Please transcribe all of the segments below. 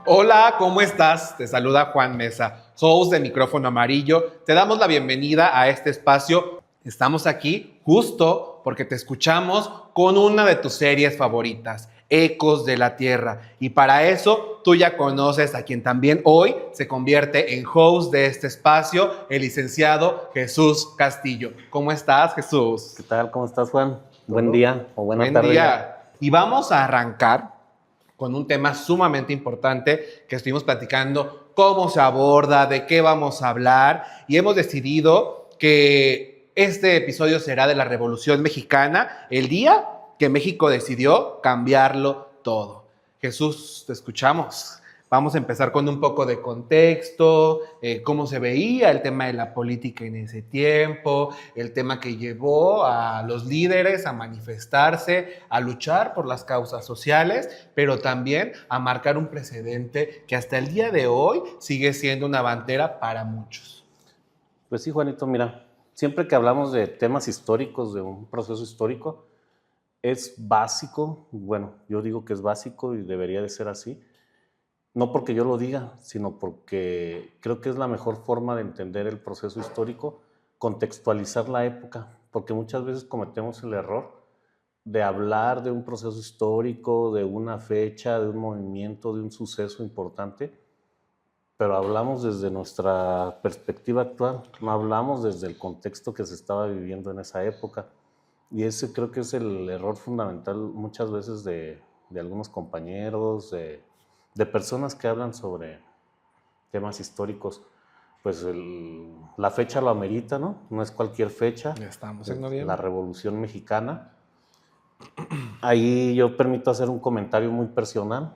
Hola, ¿cómo estás? Te saluda Juan Mesa, host de Micrófono Amarillo. Te damos la bienvenida a este espacio. Estamos aquí justo porque te escuchamos con una de tus series favoritas, Ecos de la Tierra. Y para eso tú ya conoces a quien también hoy se convierte en host de este espacio, el licenciado Jesús Castillo. ¿Cómo estás, Jesús? ¿Qué tal? ¿Cómo estás, Juan? Buen ¿Todo? día o buena Buen tarde día. ya. Y vamos a arrancar con un tema sumamente importante que estuvimos platicando, cómo se aborda, de qué vamos a hablar, y hemos decidido que este episodio será de la Revolución Mexicana, el día que México decidió cambiarlo todo. Jesús, te escuchamos. Vamos a empezar con un poco de contexto, cómo se veía el tema de la política en ese tiempo, el tema que llevó a los líderes a manifestarse, a luchar por las causas sociales, pero también a marcar un precedente que hasta el día de hoy sigue siendo una bandera para muchos. Pues sí, Juanito, mira, siempre que hablamos de temas históricos, de un proceso histórico, es básico, bueno, yo digo que es básico y debería de ser así, no porque yo lo diga, sino porque creo que es la mejor forma de entender el proceso histórico, contextualizar la época, porque muchas veces cometemos el error de hablar de un proceso histórico, de una fecha, de un movimiento, de un suceso importante, pero hablamos desde nuestra perspectiva actual, no hablamos desde el contexto que se estaba viviendo en esa época. Y ese creo que es el error fundamental muchas veces de algunos compañeros, de personas que hablan sobre temas históricos. Pues la fecha lo amerita, ¿no? No es cualquier fecha. Ya estamos en noviembre. La Revolución Mexicana. Ahí yo permito hacer un comentario muy personal.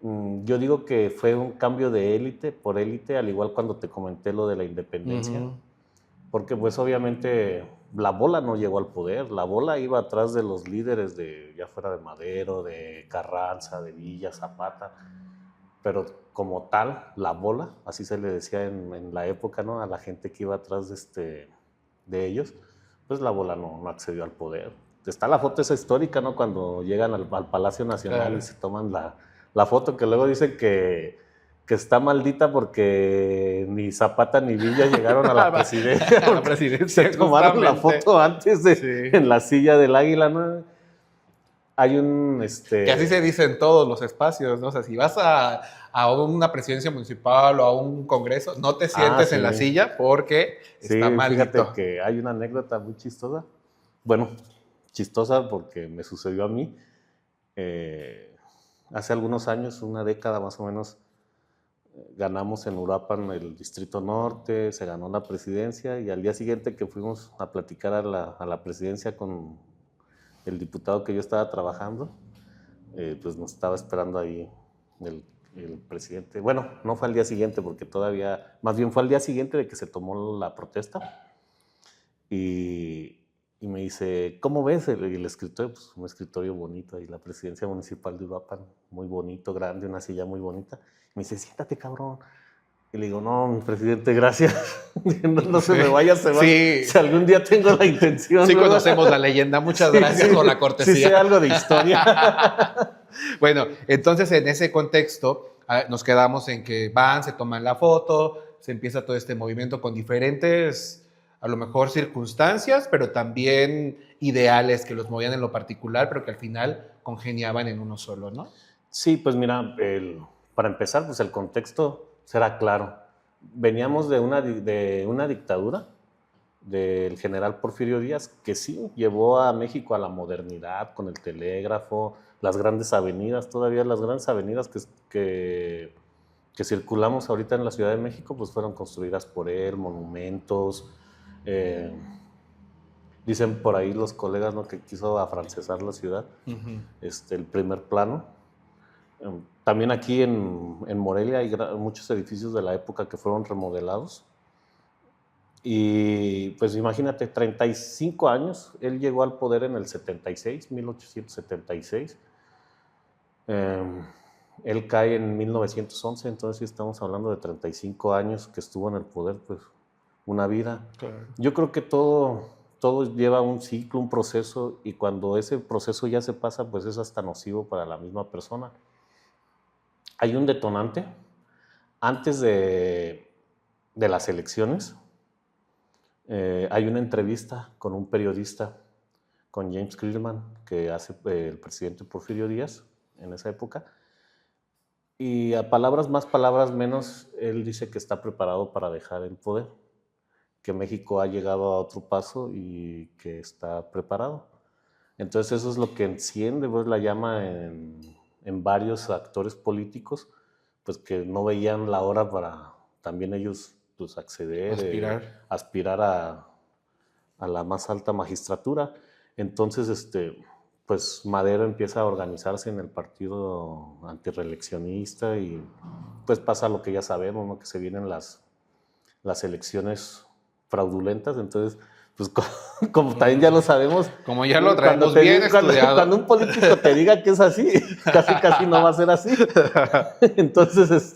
Yo digo que fue un cambio de élite por élite, al igual cuando te comenté lo de la independencia, porque pues obviamente la bola no llegó al poder, la bola iba atrás de los líderes de, ya fuera de Madero, de Carranza, de Villa, Zapata, pero como tal, la bola, así se le decía en la época, ¿no? A la gente que iba atrás de ellos, pues la bola no accedió al poder. Está la foto esa histórica, ¿no? Cuando llegan al Palacio Nacional, claro, y se toman la foto que luego dicen que está maldita porque ni Zapata ni Villa llegaron a la presidencia. A la presidencia, se tomaron la foto antes en la silla del Águila, ¿no? Hay un... Que así se dice en todos los espacios, ¿no? O sea, si vas a una presidencia municipal o a un congreso, no te sientes sí, en la silla porque está maldito. Fíjate que hay una anécdota muy chistosa. Bueno, chistosa porque me sucedió a mí. Hace algunos años, una década más o menos, ganamos en Uruapan el Distrito Norte, se ganó la presidencia y al día siguiente que fuimos a platicar a la presidencia con el diputado que yo estaba trabajando, pues nos estaba esperando ahí el presidente. Bueno, no fue al día siguiente porque todavía, más bien fue al día siguiente de que se tomó la protesta y me dice, ¿cómo ves el escritorio? Pues un escritorio bonito ahí, la presidencia municipal de Uruapan, muy bonito, grande, una silla muy bonita. Me dice, siéntate, cabrón. Y le digo, no, mi presidente, gracias. No se me vaya, se va. Sí. Si algún día tengo la intención. Sí, conocemos la leyenda. Muchas gracias por la cortesía. Sí, sé algo de historia. Bueno, entonces en ese contexto nos quedamos en que van, se toman la foto, se empieza todo este movimiento con diferentes, a lo mejor circunstancias, pero también ideales que los movían en lo particular, pero que al final congeniaban en uno solo, ¿no? Sí, pues mira, para empezar, pues el contexto será claro. Veníamos de una dictadura del general Porfirio Díaz, que sí llevó a México a la modernidad con el telégrafo, las grandes avenidas, todavía las grandes avenidas que circulamos ahorita en la Ciudad de México, pues fueron construidas por él, monumentos. Dicen por ahí los colegas, ¿no?, que quiso afrancesar la ciudad, el primer plano. También aquí en Morelia hay muchos edificios de la época que fueron remodelados. Y pues imagínate, 35 años, él llegó al poder en el 76, 1876. Él cae en 1911, entonces sí estamos hablando de 35 años que estuvo en el poder, pues una vida. Claro. Yo creo que todo lleva un ciclo, un proceso, y cuando ese proceso ya se pasa, pues es hasta nocivo para la misma persona. hay un detonante. Antes de las elecciones, hay una entrevista con un periodista, con James Clearman, que hace el presidente Porfirio Díaz en esa época. Y a palabras más, palabras menos, él dice que está preparado para dejar el poder, que México ha llegado a otro paso y que está preparado. Entonces eso es lo que enciende pues, la llama en varios actores políticos, pues que no veían la hora para también ellos pues, acceder, aspirar a la más alta magistratura. Entonces, pues Madero empieza a organizarse en el partido antirreeleccionista y pues pasa lo que ya sabemos, ¿no? Que se vienen las elecciones fraudulentas. Entonces, pues como también ya lo sabemos, como ya lo traemos bien estudiado. Cuando un político te diga que es así, casi no va a ser así. Entonces,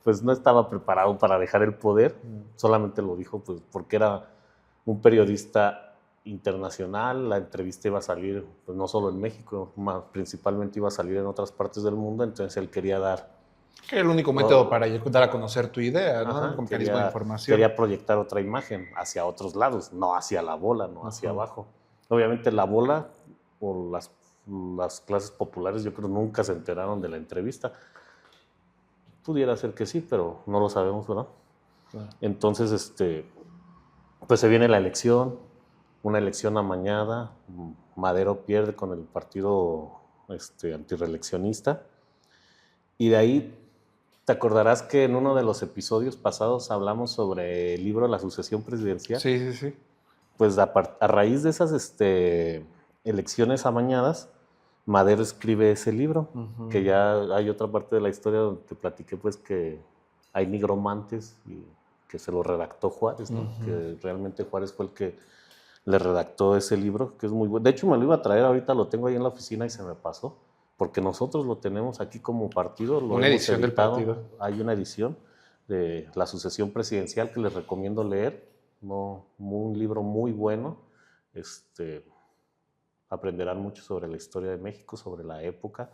pues no estaba preparado para dejar el poder, solamente lo dijo pues porque era un periodista internacional, la entrevista iba a salir pues, no solo en México, principalmente iba a salir en otras partes del mundo, entonces él quería dar... Que era el único método para dar a conocer tu idea, ¿no? Ajá, Con mecanismo de información. Quería proyectar otra imagen hacia otros lados, no hacia la bola, no hacia abajo. Obviamente la bola o las clases populares yo creo nunca se enteraron de la entrevista. Pudiera ser que sí, pero no lo sabemos, ¿verdad? Claro. Entonces, pues se viene la elección, una elección amañada, Madero pierde con el partido antirreeleccionista, y de ahí te acordarás que en uno de los episodios pasados hablamos sobre el libro La sucesión presidencial. Sí. Pues a raíz de esas elecciones amañadas, Madero escribe ese libro, que ya hay otra parte de la historia donde te platiqué pues que hay nigromantes y que se lo redactó Juárez, ¿no? Que realmente Juárez fue el que le redactó ese libro, que es muy bueno. De hecho me lo iba a traer, ahorita lo tengo ahí en la oficina y se me pasó, porque nosotros lo tenemos aquí como partido. Una edición del partido. Hay una edición de La sucesión presidencial que les recomiendo leer, ¿no? Un libro muy bueno. Aprenderán mucho sobre la historia de México, sobre la época,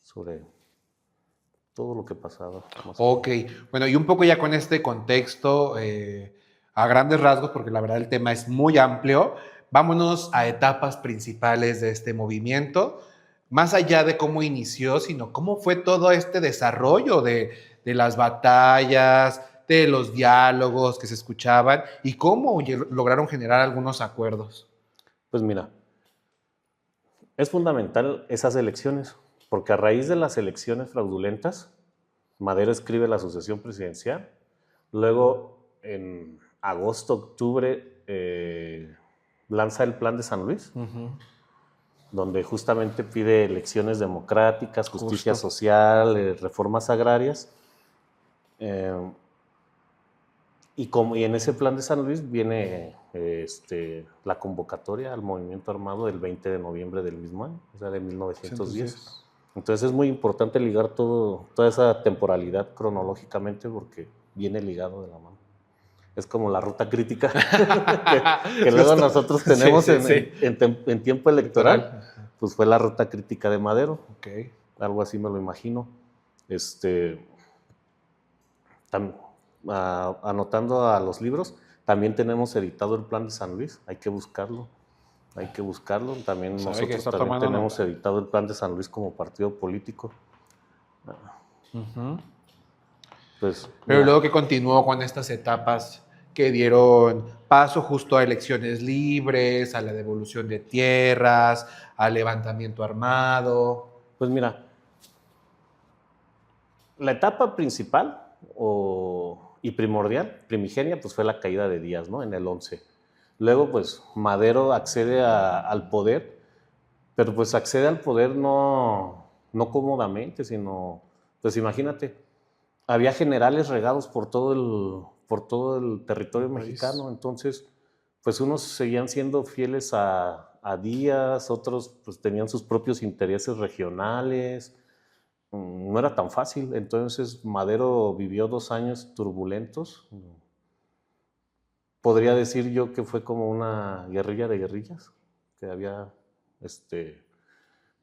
sobre todo lo que pasaba. Ok, bueno, y un poco ya con este contexto, a grandes rasgos, porque la verdad el tema es muy amplio, vámonos a etapas principales de este movimiento, más allá de cómo inició, sino cómo fue todo este desarrollo de las batallas, de los diálogos que se escuchaban y cómo lograron generar algunos acuerdos. Pues mira, es fundamental esas elecciones, porque a raíz de las elecciones fraudulentas, Madero escribe la sucesión presidencial, luego en agosto, octubre, lanza el Plan de San Luis, donde justamente pide elecciones democráticas, justicia social, reformas agrarias. Y en ese Plan de San Luis viene la convocatoria al movimiento armado el 20 de noviembre del mismo año, o sea, de 1910. Entonces es muy importante ligar toda esa temporalidad cronológicamente porque viene ligado de la mano. Es como la ruta crítica que luego nosotros tenemos en tiempo electoral. Pues fue la ruta crítica de Madero. Okay. Algo así me lo imagino. Anotando a los libros, también tenemos editado el Plan de San Luis. Hay que buscarlo. También nosotros también tenemos editado el Plan de San Luis como partido político. Pues, pero luego que continuó con estas etapas que dieron paso justo a elecciones libres, a la devolución de tierras, al levantamiento armado. Pues mira, la etapa principal y primordial, primigenia, pues fue la caída de Díaz, ¿no? En el 11. Luego, pues, Madero accede al poder, pero pues accede al poder no cómodamente, sino, pues imagínate, había generales regados por todo el territorio mexicano, entonces, pues unos seguían siendo fieles a Díaz, otros pues tenían sus propios intereses regionales. No era tan fácil, entonces Madero vivió 2 años turbulentos. Podría decir yo que fue como una guerrilla de guerrillas, que había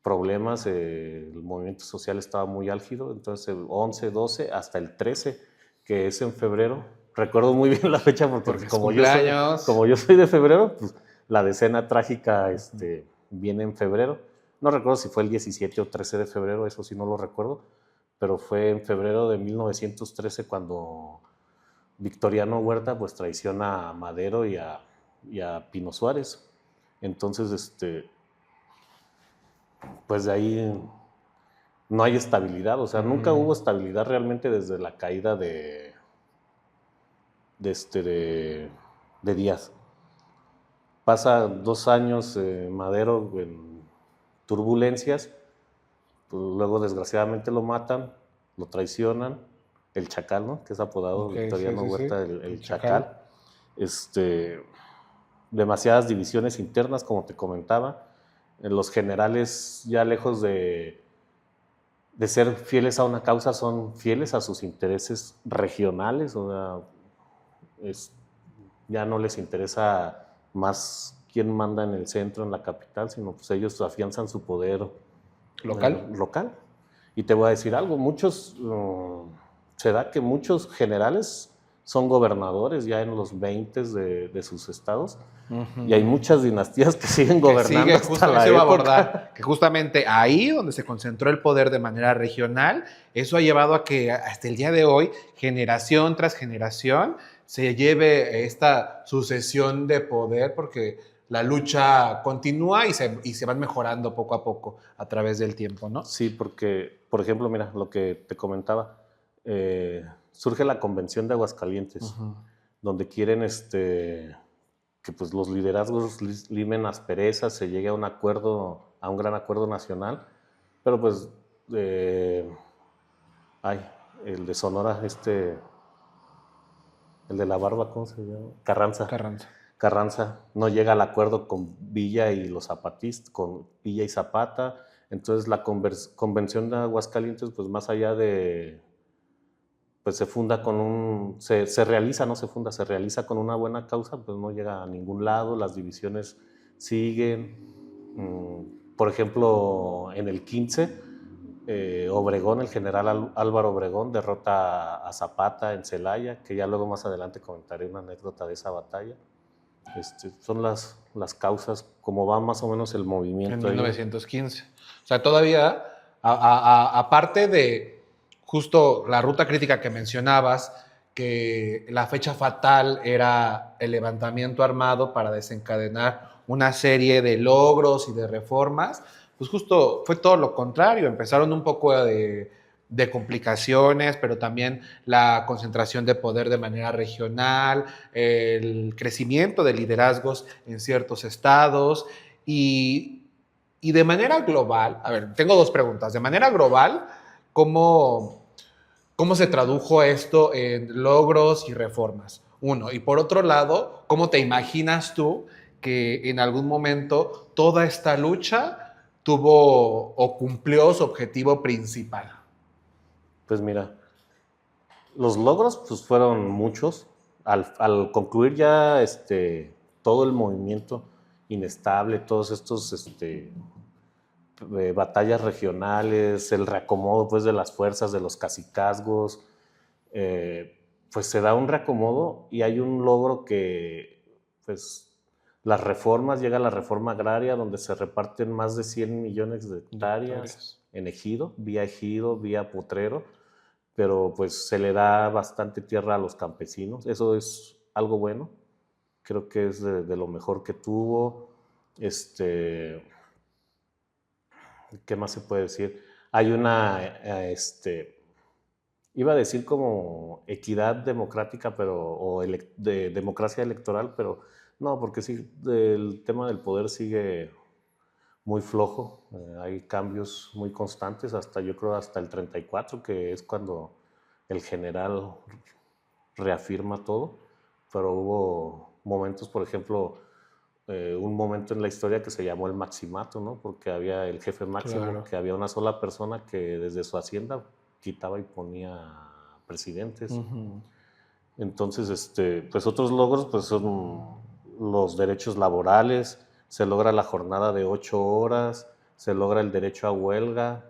problemas, el movimiento social estaba muy álgido, entonces el 11, 12 hasta el 13, que es en febrero. Recuerdo muy bien la fecha porque, Porque es cumpleaños. como yo soy de febrero, pues la decena trágica viene en febrero. No recuerdo si fue el 17 o 13 de febrero, eso sí no lo recuerdo, pero fue en febrero de 1913 cuando Victoriano Huerta pues traiciona a Madero y a Pino Suárez. Entonces, pues de ahí no hay estabilidad, o sea, nunca hubo estabilidad realmente desde la caída de, este, de Díaz. Pasa 2 años Madero en turbulencias, pues luego desgraciadamente lo matan, lo traicionan, el Chacal, ¿no? Que es apodado Ok, sí, Victoriano sí, sí. Huerta, el El Chacal. Demasiadas divisiones internas, como te comentaba. Los generales, ya lejos de ser fieles a una causa, son fieles a sus intereses regionales, o sea, ya no les interesa más quién manda en el centro, en la capital, sino pues ellos afianzan su poder Local. local. Y te voy a decir algo, se da que muchos generales son gobernadores ya en los 20 de sus estados, y hay muchas dinastías que siguen Que gobernando sigue, hasta justo la eso iba a época. abordar, que justamente ahí donde se concentró el poder de manera regional, eso ha llevado a que hasta el día de hoy, generación tras generación, se lleve esta sucesión de poder, porque la lucha continúa y se van mejorando poco a poco a través del tiempo, ¿no? Sí, porque, por ejemplo, mira, lo que te comentaba, surge la Convención de Aguascalientes, donde quieren que pues, los liderazgos limen asperezas, se llegue a un acuerdo, a un gran acuerdo nacional, pero pues, ay, el de Sonora, el de la barba, ¿cómo se llama? Carranza. Carranza. Carranza no llega al acuerdo con Villa y los zapatistas, con Villa y Zapata. Entonces la Convención de Aguascalientes, pues más allá pues se funda se realiza, no se funda, se realiza con una buena causa, pues no llega a ningún lado, las divisiones siguen. Por ejemplo, en el 15, Obregón, el general Álvaro Obregón, derrota a Zapata en Celaya, que ya luego más adelante comentaré una anécdota de esa batalla. Son las causas, como va más o menos el En movimiento ahí. 1915. O sea, todavía, aparte de justo la ruta crítica que mencionabas, que la fecha fatal era el levantamiento armado para desencadenar una serie de logros y de reformas, pues justo fue todo lo contrario. Empezaron un poco de complicaciones, pero también la concentración de poder de manera regional, el crecimiento de liderazgos en ciertos estados y de manera global, a ver, tengo dos preguntas. De manera global, ¿cómo se tradujo esto en logros y reformas? Uno. Y por otro lado, ¿cómo te imaginas tú que en algún momento toda esta lucha tuvo o cumplió su objetivo principal? Pues mira, los logros pues fueron muchos. Al concluir ya todo el movimiento inestable, todos estos batallas regionales, el reacomodo pues, de las fuerzas, de los cacicazgos, pues se da un reacomodo y hay un logro que, pues, las reformas, llega la reforma agraria donde se reparten más de 100 millones de hectáreas en ejido, vía potrero, pero pues se le da bastante tierra a los campesinos. Eso es algo bueno, creo que es de lo mejor que tuvo. ¿Qué más se puede decir? Hay iba a decir como equidad democrática, o de democracia electoral, pero no, porque sí, el tema del poder sigue muy flojo. Hay cambios muy constantes, yo creo hasta el 34, que es cuando el general reafirma todo, pero hubo momentos, por ejemplo, un momento en la historia que se llamó el maximato, ¿no? Porque había el jefe máximo, Claro. que había una sola persona que desde su hacienda quitaba y ponía presidentes. Entonces, pues otros logros pues son los derechos laborales, se logra la jornada de 8 horas, se logra el derecho a huelga,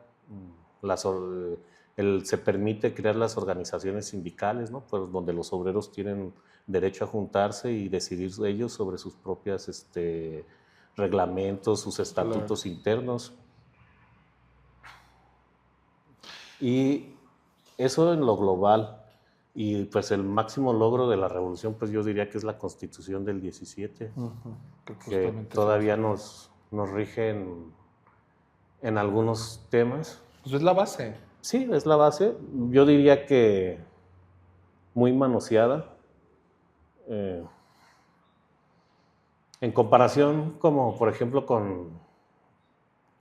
se permite crear las organizaciones sindicales, ¿no? Pues donde los obreros tienen derecho a juntarse y decidir ellos sobre sus propias reglamentos, sus estatutos internos. Y eso en lo global. Y pues el máximo logro de la revolución, pues yo diría que es la Constitución del 17, que todavía nos rige en algunos temas. Pues es la base. Sí, es la base. Yo diría que muy manoseada. En comparación, como por ejemplo, con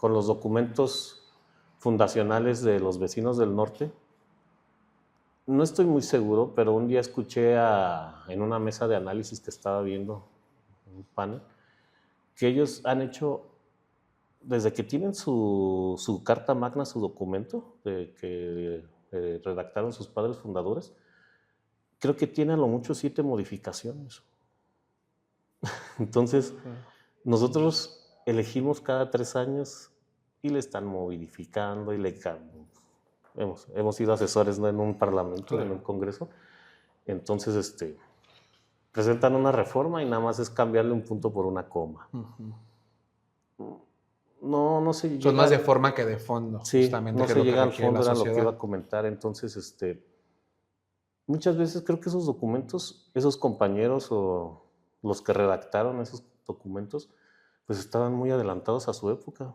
los documentos fundacionales de los vecinos del norte, no estoy muy seguro, pero un día escuché en una mesa de análisis que estaba viendo, un panel, que ellos han hecho, desde que tienen su carta magna, su documento que redactaron sus padres fundadores, creo que tiene a lo mucho 7 modificaciones. Entonces, nosotros elegimos cada 3 años y le están modificando y le cambian. Hemos sido asesores, ¿no?, en un parlamento, claro, en un congreso. Entonces, presentan una reforma y nada más es cambiarle un punto por una coma. No se Son más de forma que de fondo. Sí, justamente, no que se es lo llega que al fondo, la era lo que sociedad. iba a comentar. Entonces, muchas veces creo que esos documentos, esos compañeros o los que redactaron esos documentos, pues estaban muy adelantados a su época,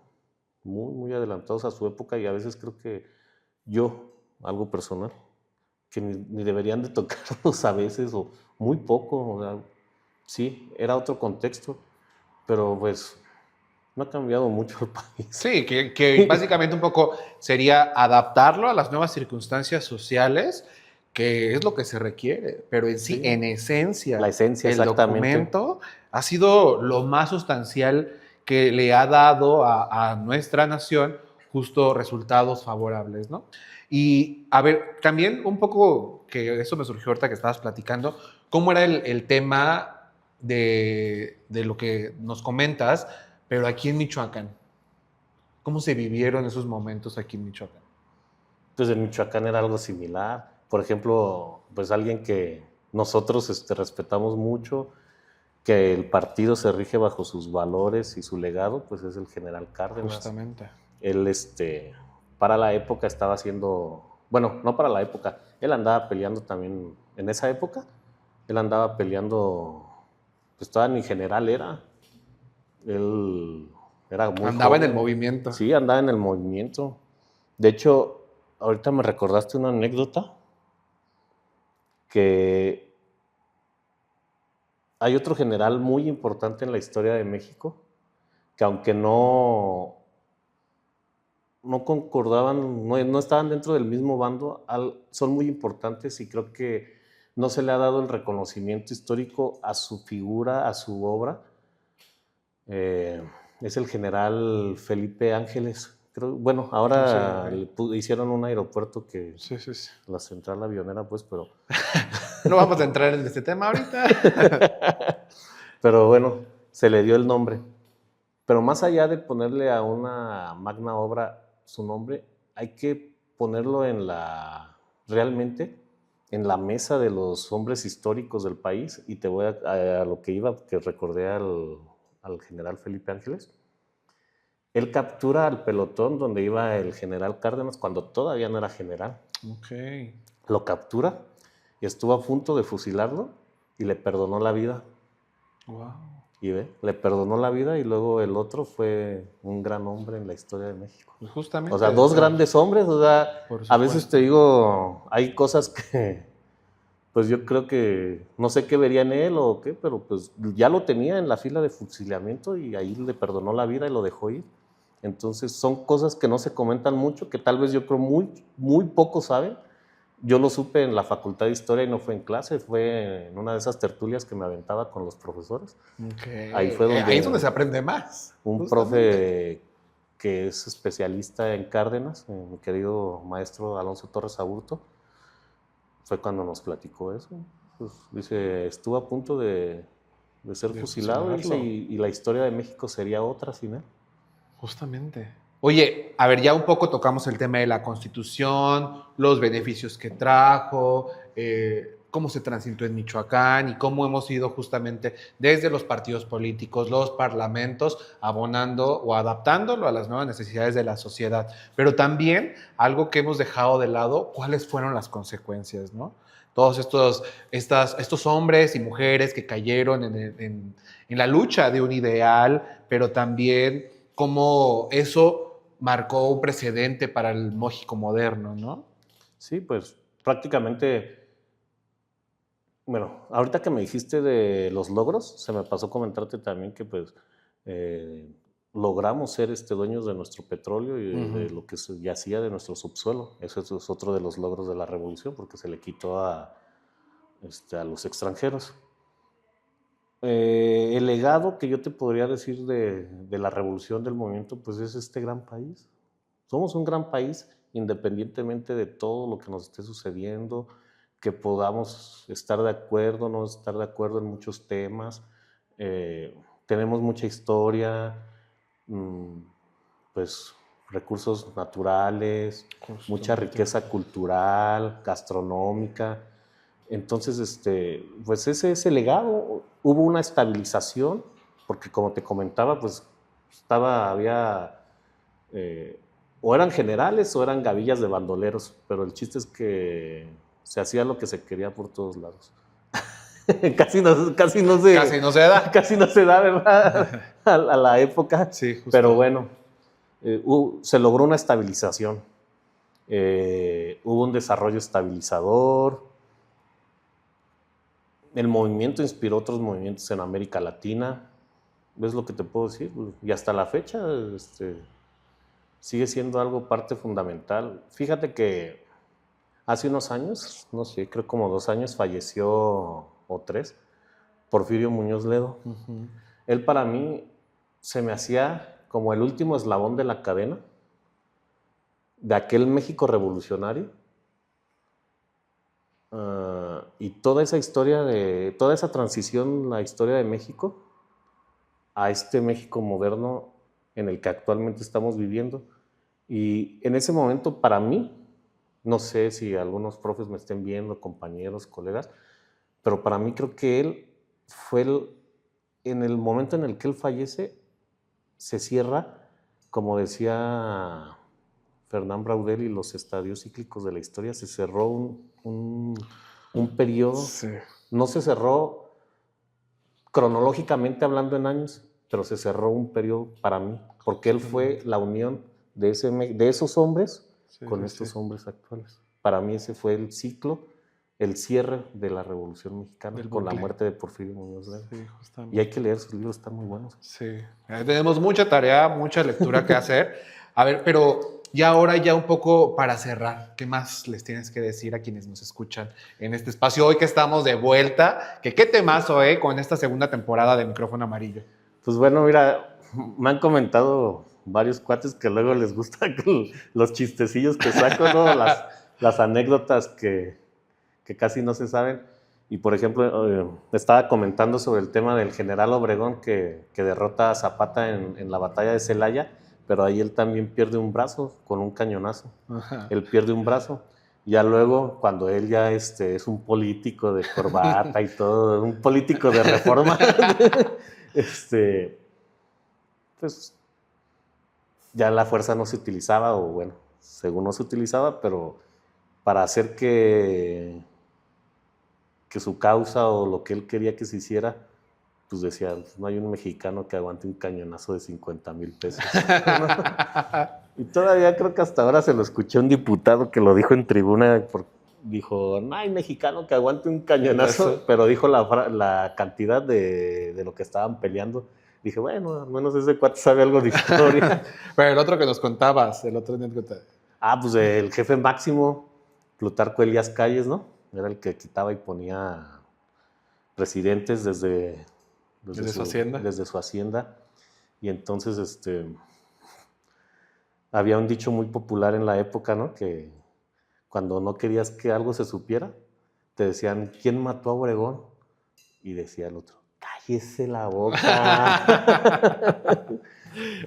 muy, muy adelantados a su época, y a veces creo que yo, algo personal, que ni deberían de tocarlos a veces, o muy poco. O sea, sí, era otro contexto, pero pues no ha cambiado mucho el país. Sí, que básicamente un poco sería adaptarlo a las nuevas circunstancias sociales, que es lo que se requiere, pero en sí, en esencia, la esencia, el exactamente. documento ha sido lo más sustancial que le ha dado a nuestra nación justo resultados favorables, ¿no? Y a ver, también un poco, que eso me surgió ahorita que estabas platicando, ¿cómo era el tema de lo que nos comentas, pero aquí en Michoacán? ¿Cómo se vivieron esos momentos aquí en Michoacán? Pues en Michoacán era algo similar. Por ejemplo, pues alguien que nosotros respetamos mucho, que el partido se rige bajo sus valores y su legado, pues es el general Cárdenas. Justamente. Él, para la época estaba haciendo, bueno, no para la época, él andaba peleando también, en esa época, él andaba peleando, pues todavía ni general era, él era muy Andaba joven. en el movimiento. Sí, andaba en el movimiento. De hecho, ahorita me recordaste una anécdota, que hay otro general muy importante en la historia de México, que aunque no concordaban, no estaban dentro del mismo bando, son muy importantes, y creo que no se le ha dado el reconocimiento histórico a su figura, a su obra. Es el general Felipe Ángeles. Bueno, ahora hicieron un aeropuerto que la central avionera, pues, pero no vamos a entrar en este tema ahorita. Pero bueno, se le dio el nombre. Pero más allá de ponerle a una magna obra su nombre, hay que ponerlo realmente en la mesa de los hombres históricos del país. Y te voy a lo que iba, que recordé al general Felipe Ángeles. Él captura al pelotón donde iba el general Cárdenas cuando todavía no era general. Okay. Lo captura y estuvo a punto de fusilarlo y le perdonó la vida. Wow. Y le perdonó la vida, y luego el otro fue un gran hombre en la historia de México. Pues justamente. O sea, dos grandes hombres. O sea, a veces te digo, hay cosas que, pues yo creo que, no sé qué vería en él o qué, pero pues ya lo tenía en la fila de fusilamiento y ahí le perdonó la vida y lo dejó ir. Entonces son cosas que no se comentan mucho, que tal vez yo creo muy, muy pocos saben. Yo lo supe en la Facultad de Historia y no fue en clase, fue en una de esas tertulias que me aventaba con los profesores. Okay. Ahí fue donde, ahí es donde se aprende más. Un profe que es especialista en Cárdenas, mi querido maestro Alonso Torres Aburto, fue cuando nos platicó eso. Pues, dice, estuvo a punto de ser fusilado, dice, y la historia de México sería otra sin él. Justamente. Oye, a ver, ya un poco tocamos el tema de la Constitución, los beneficios que trajo, cómo se transitó en Michoacán y cómo hemos ido justamente desde los partidos políticos, los parlamentos, abonando o adaptándolo a las nuevas necesidades de la sociedad. Pero también algo que hemos dejado de lado, cuáles fueron las consecuencias, ¿no? Todos estos hombres y mujeres que cayeron en la lucha de un ideal, pero también cómo eso marcó un precedente para el México moderno, ¿no? Sí, pues prácticamente, bueno, ahorita que me dijiste de los logros, se me pasó comentarte también que pues eh, logramos ser dueños de nuestro petróleo y de lo que se yacía de nuestro subsuelo. Eso es otro de los logros de la revolución, porque se le quitó a los extranjeros. El legado que yo te podría decir de la revolución del movimiento, pues es este gran país. Somos un gran país independientemente de todo lo que nos esté sucediendo, que podamos estar de acuerdo, no estar de acuerdo en muchos temas. Tenemos mucha historia, pues recursos naturales, mucha riqueza cultural, gastronómica. Entonces, pues ese legado, hubo una estabilización, porque como te comentaba, pues había, o eran generales o eran gavillas de bandoleros, pero el chiste es que se hacía lo que se quería por todos lados. Casi no se, Casi no se da. casi no se da, ¿verdad? A la época. Sí, justo. Pero bueno, se logró una estabilización. Hubo un desarrollo estabilizador. El movimiento inspiró otros movimientos en América Latina. ¿Ves lo que te puedo decir? Y hasta la fecha sigue siendo algo parte fundamental. Fíjate que hace unos años, no sé, creo como 2 años, falleció, o 3, Porfirio Muñoz Ledo. Él para mí se me hacía como el último eslabón de la cadena de aquel México revolucionario. Y toda esa historia toda esa transición, la historia de México a este México moderno en el que actualmente estamos viviendo. Y en ese momento, para mí, no sé si algunos profes me estén viendo, compañeros, colegas, pero para mí creo que él fue en el momento en el que él fallece, se cierra, como decía Fernán Braudel y los estadios cíclicos de la historia, se cerró un periodo. Sí. No se cerró cronológicamente hablando en años, pero se cerró un periodo para mí, porque él fue la unión de esos hombres con estos hombres actuales. Para mí ese fue el ciclo, el cierre de la Revolución Mexicana con la muerte de Porfirio Muñoz Ledo. Sí, justamente. Y hay que leer sus libros, están muy buenos. Sí, tenemos mucha tarea, mucha lectura que hacer. A ver, pero ya ahora ya un poco para cerrar, ¿qué más les tienes que decir a quienes nos escuchan en este espacio hoy que estamos de vuelta? ¿Qué temazo, con esta segunda temporada de Micrófono Amarillo? Pues bueno, mira, me han comentado varios cuates que luego les gustan los chistecillos que saco, ¿no? las anécdotas que casi no se saben. Y por ejemplo, estaba comentando sobre el tema del general Obregón que derrota a Zapata en la batalla de Celaya, pero ahí él también pierde un brazo con un cañonazo. Ajá. Él pierde un brazo. Ya luego, cuando él ya es un político de corbata y todo, un político de reforma, pues ya la fuerza no se utilizaba, o bueno, según no se utilizaba, pero para hacer que su causa o lo que él quería que se hiciera, pues decía, no hay un mexicano que aguante un cañonazo de 50,000 pesos. ¿No? Y todavía creo que hasta ahora se lo escuché a un diputado que lo dijo en tribuna, dijo, no hay mexicano que aguante un cañonazo, pero dijo la cantidad de lo que estaban peleando. Dije, bueno, al menos ese cuate sabe algo de historia. Pero el otro que nos contabas, el otro anécdota. Pues el jefe máximo, Plutarco Elías Calles, ¿no? Era el que quitaba y ponía presidentes desde su hacienda. Desde su hacienda. Y entonces había un dicho muy popular en la época, ¿no? Que cuando no querías que algo se supiera, te decían, ¿quién mató a Obregón? Y decía el otro, Cállese la boca.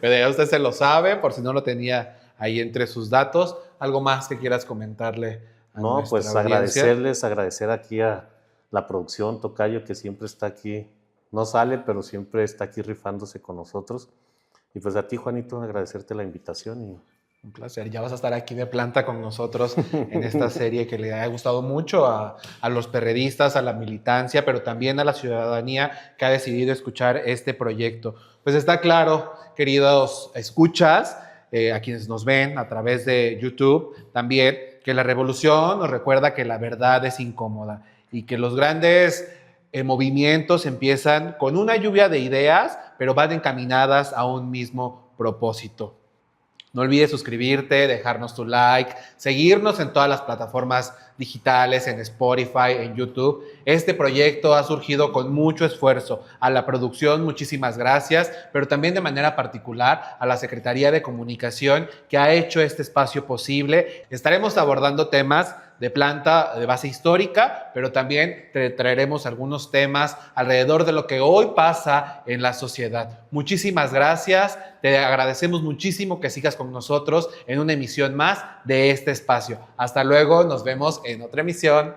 Pero ya usted se lo sabe, por si no lo tenía ahí entre sus datos. ¿Algo más que quieras comentarle a No, nuestra pues audiencia? agradecer aquí a la producción, Tocayo, que siempre está aquí. No sale, pero siempre está aquí rifándose con nosotros. Y pues a ti, Juanito, agradecerte la invitación. Un placer. Ya vas a estar aquí de planta con nosotros en esta serie que le ha gustado mucho a los perredistas, a la militancia, pero también a la ciudadanía que ha decidido escuchar este proyecto. Pues está claro, queridos escuchas, a quienes nos ven a través de YouTube, también que la revolución nos recuerda que la verdad es incómoda y que los grandes movimientos empiezan con una lluvia de ideas, pero van encaminadas a un mismo propósito. No olvides suscribirte, dejarnos tu like, seguirnos en todas las plataformas digitales, en Spotify, en YouTube. Este proyecto ha surgido con mucho esfuerzo. A la producción, muchísimas gracias, pero también de manera particular a la Secretaría de Comunicación que ha hecho este espacio posible. Estaremos abordando temas de planta de base histórica, pero también te traeremos algunos temas alrededor de lo que hoy pasa en la sociedad. Muchísimas gracias, te agradecemos muchísimo que sigas con nosotros en una emisión más de este espacio. Hasta luego, nos vemos en otra emisión.